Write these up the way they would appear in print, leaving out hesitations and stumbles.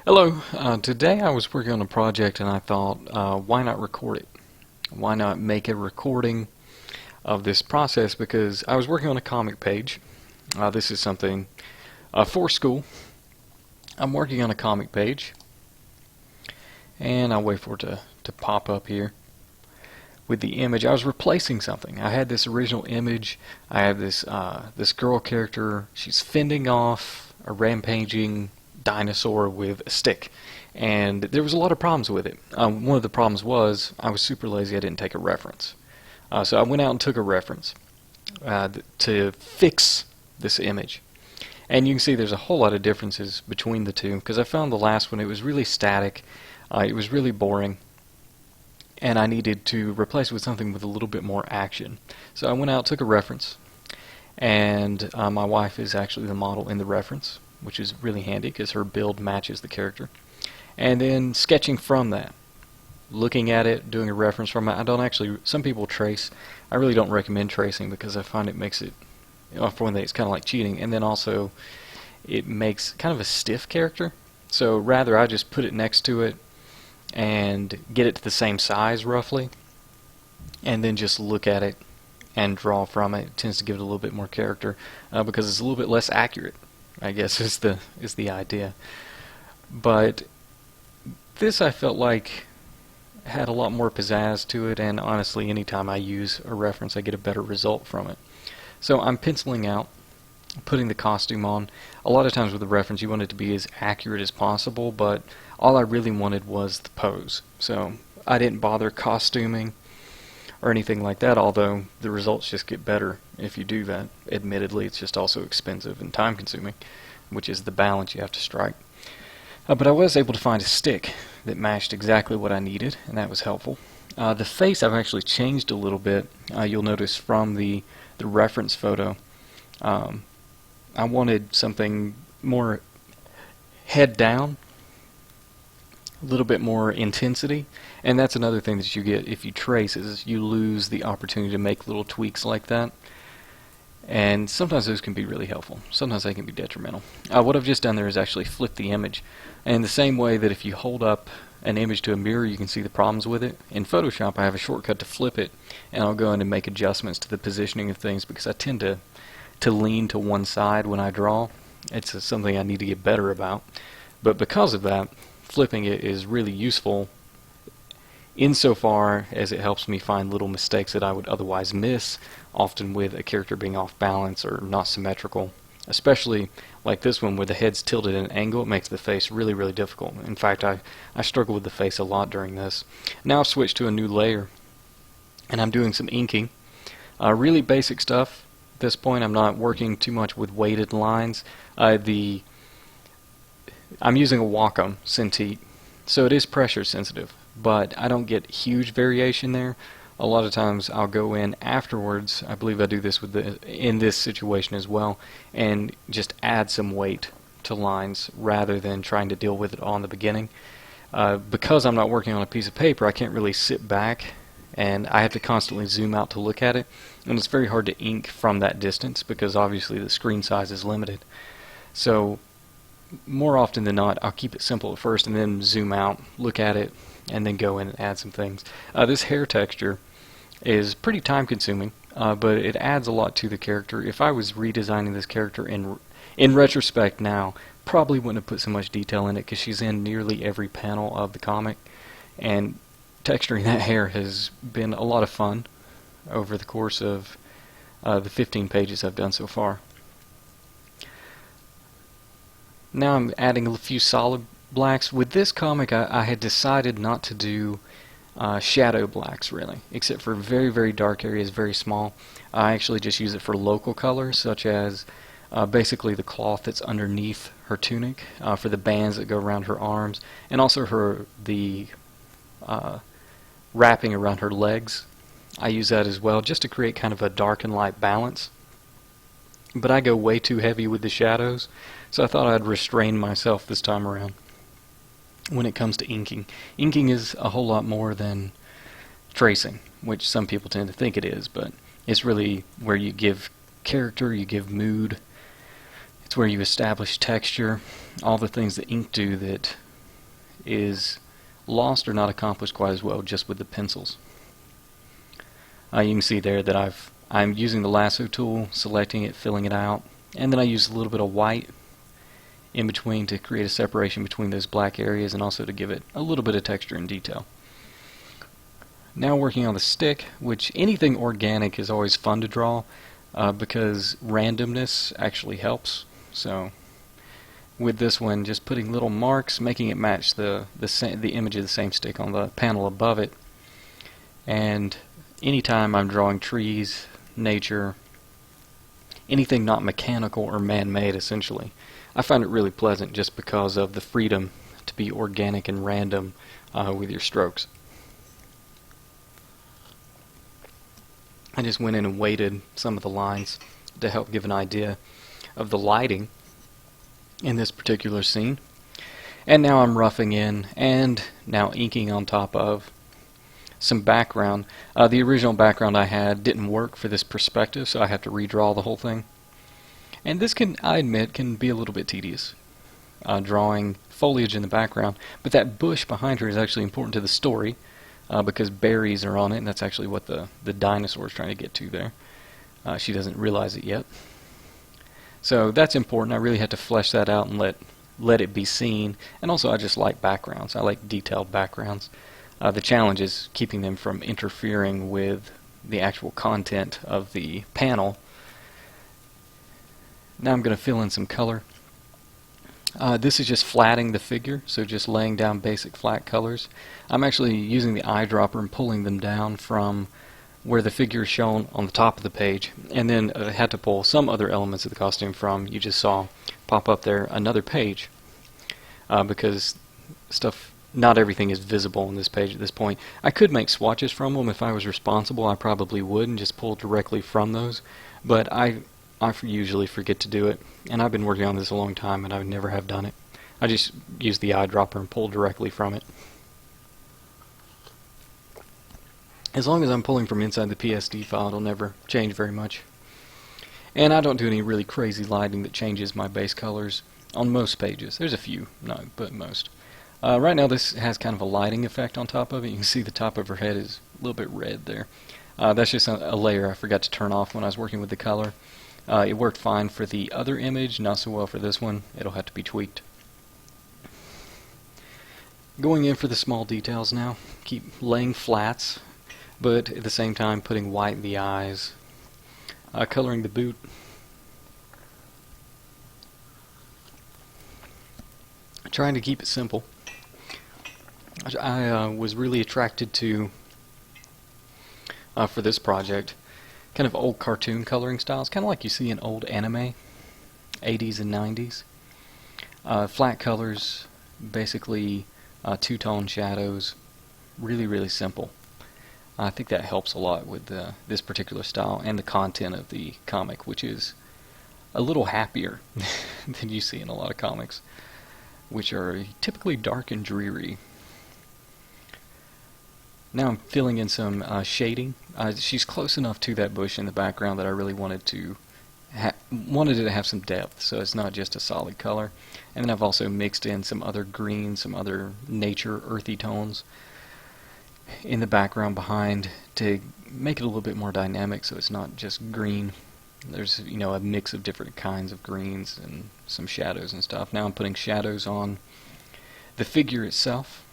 Hello. Today I was working on a project and I thought, why not record it? Why not make a recording of this process? Because I was working on a comic page. This is something for school. I'm working on a comic page, and I'll wait for it to pop up here with the image. I was replacing something. I had this original image. I have this girl character. She's fending off a rampaging dinosaur with a stick, and there was a lot of problems with it. One of the problems was I was super lazy. I didn't take a reference, so I went out and took a reference to fix this image. And you can see there's a whole lot of differences between the two, because I found the last one, it was really static, it was really boring, and I needed to replace it with something with a little bit more action. So I went out, took a reference, and my wife is actually the model in the reference, which is really handy because her build matches the character. And then sketching from that, looking at it, doing a reference from it. I don't actually, some people trace. I really don't recommend tracing because I find it makes it, for one thing, it's kind of like cheating, and then also it makes kind of a stiff character. So rather I just put it next to it and get it to the same size roughly, and then just look at it and draw from it. It tends to give it a little bit more character because it's a little bit less accurate, I guess is the idea. But this I felt like had a lot more pizzazz to it, and honestly anytime I use a reference I get a better result from it. So I'm penciling out, putting the costume on. A lot of times with a reference you want it to be as accurate as possible, but all I really wanted was the pose. So I didn't bother costuming or anything like that, although the results just get better if you do that. Admittedly, it's just also expensive and time consuming, which is the balance you have to strike. But I was able to find a stick that matched exactly what I needed, and that was helpful. The face I've actually changed a little bit. You'll notice from the reference photo, I wanted something more head down, a little bit more intensity, and that's another thing that you get if you trace, is you lose the opportunity to make little tweaks like that, and sometimes those can be really helpful, sometimes they can be detrimental. What I've just done there is actually flip the image, and the same way that if you hold up an image to a mirror you can see the problems with it, in Photoshop I have a shortcut to flip it, and I'll go in and make adjustments to the positioning of things because I tend to lean to one side when I draw. It's something I need to get better about, but because of that, flipping it is really useful insofar as it helps me find little mistakes that I would otherwise miss, often with a character being off balance or not symmetrical. Especially like this one where the head's tilted at an angle, it makes the face really, really difficult. In fact, I struggle with the face a lot during this. Now I've switched to a new layer, and I'm doing some inking. Really basic stuff. At this point I'm not working too much with weighted lines. I'm using a Wacom Cintiq, so it is pressure sensitive, but I don't get huge variation there. A lot of times I'll go in afterwards, I believe I do this in this situation as well, and just add some weight to lines rather than trying to deal with it all in the beginning. Because I'm not working on a piece of paper, I can't really sit back, and I have to constantly zoom out to look at it, and it's very hard to ink from that distance because obviously the screen size is limited. So more often than not, I'll keep it simple at first and then zoom out, look at it, and then go in and add some things. This hair texture is pretty time consuming, but it adds a lot to the character. If I was redesigning this character in retrospect now, probably wouldn't have put so much detail in it because she's in nearly every panel of the comic, and texturing that hair has been a lot of fun over the course of the 15 pages I've done so far. Now I'm adding a few solid blacks. With this comic I had decided not to do shadow blacks really, except for very, very dark areas, very small. I actually just use it for local colors, such as basically the cloth that's underneath her tunic, for the bands that go around her arms, and also the wrapping around her legs. I use that as well just to create kind of a dark and light balance. But I go way too heavy with the shadows, so I thought I'd restrain myself this time around when it comes to inking. Inking is a whole lot more than tracing, which some people tend to think it is, but it's really where you give character, you give mood, it's where you establish texture, all the things that ink do that is lost or not accomplished quite as well just with the pencils. You can see there that I'm using the lasso tool, selecting it, filling it out, and then I use a little bit of white in between to create a separation between those black areas and also to give it a little bit of texture and detail. Now working on the stick, which anything organic is always fun to draw because randomness actually helps. So with this one, just putting little marks, making it match the image of the same stick on the panel above it. And anytime I'm drawing trees, nature, anything not mechanical or man-made essentially, I find it really pleasant just because of the freedom to be organic and random with your strokes. I just went in and weighted some of the lines to help give an idea of the lighting in this particular scene. And now I'm roughing in and now inking on top of some background. The original background I had didn't work for this perspective, so I have to redraw the whole thing. And this can, I admit, can be a little bit tedious, drawing foliage in the background, but that bush behind her is actually important to the story because berries are on it, and that's actually what the dinosaur is trying to get to there. She doesn't realize it yet. So that's important. I really had to flesh that out and let it be seen. And also I just like backgrounds. I like detailed backgrounds. The challenge is keeping them from interfering with the actual content of the panel. Now I'm going to fill in some color. This is just flatting the figure, so just laying down basic flat colors. I'm actually using the eyedropper and pulling them down from where the figure is shown on the top of the page, and then I had to pull some other elements of the costume from, you just saw pop up there, another page, because not everything is visible on this page at this point. I could make swatches from them if I was responsible. I probably would and just pull directly from those, but I usually forget to do it, and I've been working on this a long time and I would never have done it. I just use the eyedropper and pull directly from it. As long as I'm pulling from inside the PSD file, it'll never change very much. And I don't do any really crazy lighting that changes my base colors on most pages. There's a few, no, but most. Right now this has kind of a lighting effect on top of it. You can see the top of her head is a little bit red there. That's just a layer I forgot to turn off when I was working with the color. It worked fine for the other image, not so well for this one. It'll have to be tweaked. Going in for the small details now. Keep laying flats, but at the same time putting white in the eyes. Coloring the boot. Trying to keep it simple. I was really attracted to, for this project, kind of old cartoon coloring styles, kind of like you see in old anime, 80s and 90s. Flat colors, basically two-tone shadows, really, really simple. I think that helps a lot with this particular style and the content of the comic, which is a little happier than you see in a lot of comics, which are typically dark and dreary. Now I'm filling in some shading. She's close enough to that bush in the background that I really wanted it to have some depth, so it's not just a solid color. And then I've also mixed in some other greens, some other nature, earthy tones in the background behind to make it a little bit more dynamic, so it's not just green. There's, a mix of different kinds of greens and some shadows and stuff. Now I'm putting shadows on the figure itself,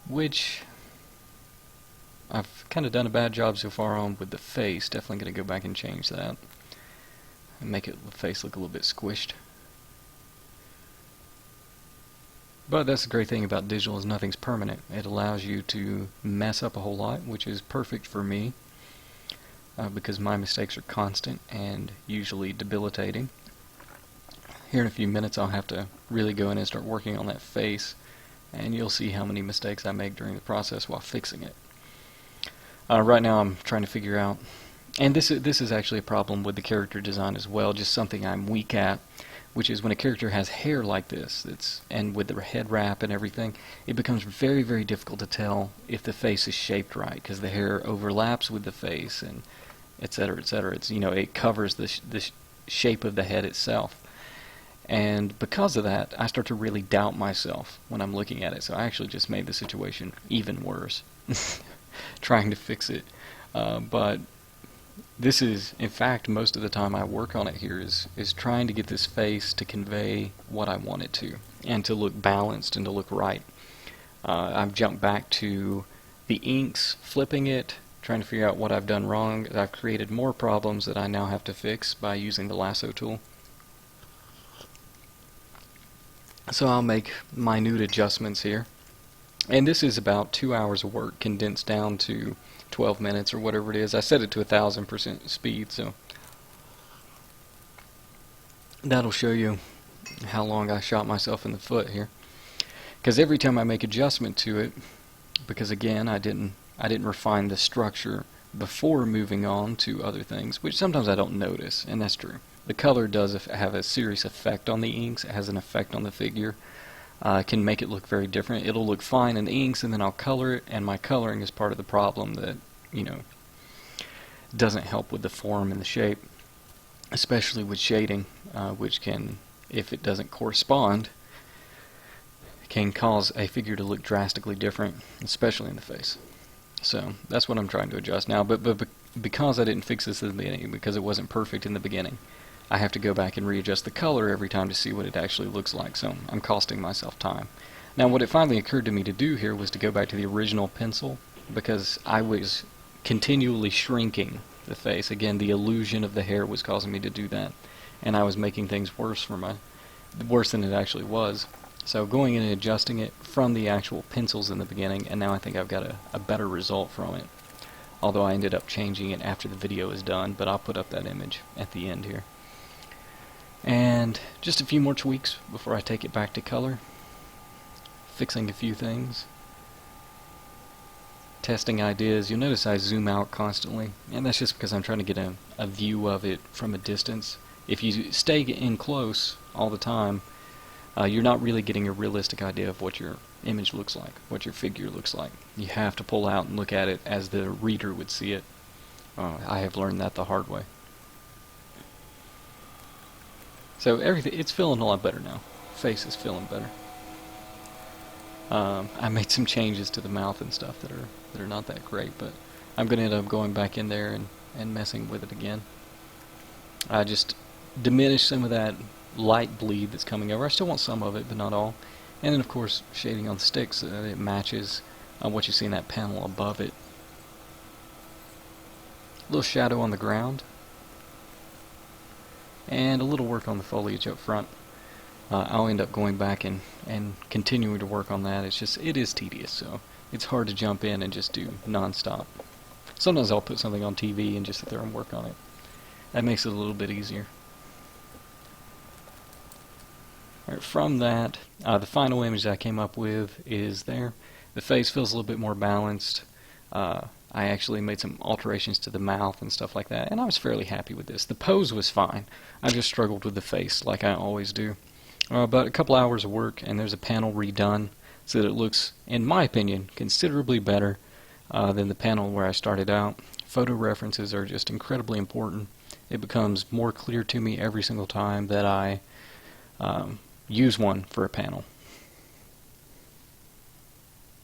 which I've kind of done a bad job so far on with the face. Definitely going to go back and change that and make the face look a little bit squished. But that's the great thing about digital, is nothing's permanent. It allows you to mess up a whole lot, which is perfect for me because my mistakes are constant and usually debilitating. Here in a few minutes I'll have to really go in and start working on that face, and you'll see how many mistakes I make during the process while fixing it. Right now I'm trying to figure out, and this is actually a problem with the character design as well, just something I'm weak at, which is when a character has hair like this, and with the head wrap and everything, it becomes very, very difficult to tell if the face is shaped right, because the hair overlaps with the face, and etc., etc. It's, it covers the shape of the head itself. And because of that, I start to really doubt myself when I'm looking at it. So I actually just made the situation even worse, trying to fix it. But this is, in fact, most of the time I work on it here is trying to get this face to convey what I want it to, and to look balanced and to look right. I've jumped back to the inks, flipping it, trying to figure out what I've done wrong. I've created more problems that I now have to fix by using the lasso tool. So I'll make minute adjustments here. And this is about 2 hours of work condensed down to 12 minutes or whatever it is. I set it to 1000% speed, so that'll show you how long I shot myself in the foot here. Because every time I make adjustment to it, because again I didn't refine the structure before moving on to other things, which sometimes I don't notice, and that's true. The color does have a serious effect on the inks. It has an effect on the figure. It can make it look very different. It'll look fine in the inks, and then I'll color it, and my coloring is part of the problem that, doesn't help with the form and the shape, especially with shading, which can, if it doesn't correspond, can cause a figure to look drastically different, especially in the face. So that's what I'm trying to adjust now. But because I didn't fix this in the beginning, because it wasn't perfect in the beginning, I have to go back and readjust the color every time to see what it actually looks like. So I'm costing myself time. Now what it finally occurred to me to do here was to go back to the original pencil, because I was continually shrinking the face. Again, the illusion of the hair was causing me to do that, and I was making things worse than it actually was. So going in and adjusting it from the actual pencils in the beginning, and now I think I've got a better result from it. Although I ended up changing it after the video is done, but I'll put up that image at the end here. And just a few more tweaks before I take it back to color. Fixing a few things. Testing ideas. You'll notice I zoom out constantly, and that's just because I'm trying to get a view of it from a distance. If you stay in close all the time, you're not really getting a realistic idea of what your image looks like, what your figure looks like. You have to pull out and look at it as the reader would see it. I have learned that the hard way. So it's feeling a lot better now. Face is feeling better. I made some changes to the mouth and stuff that are not that great, but I'm going to end up going back in there and messing with it again. I just diminished some of that light bleed that's coming over. I still want some of it, but not all. And then of course shading on the sticks, it matches what you see in that panel above it. A little shadow on the ground, and a little work on the foliage up front. I'll end up going back and continuing to work on that. It is tedious, so it's hard to jump in and just do non-stop. Sometimes I'll put something on TV and just sit there and work on it. That makes it a little bit easier. Alright, from that, the final image that I came up with is there. The face feels a little bit more balanced. I actually made some alterations to the mouth and stuff like that, and I was fairly happy with this. The pose was fine. I just struggled with the face, like I always do. But a couple hours of work, and there's a panel redone so that it looks, in my opinion, considerably better than the panel where I started out. Photo references are just incredibly important. It becomes more clear to me every single time that I use one for a panel.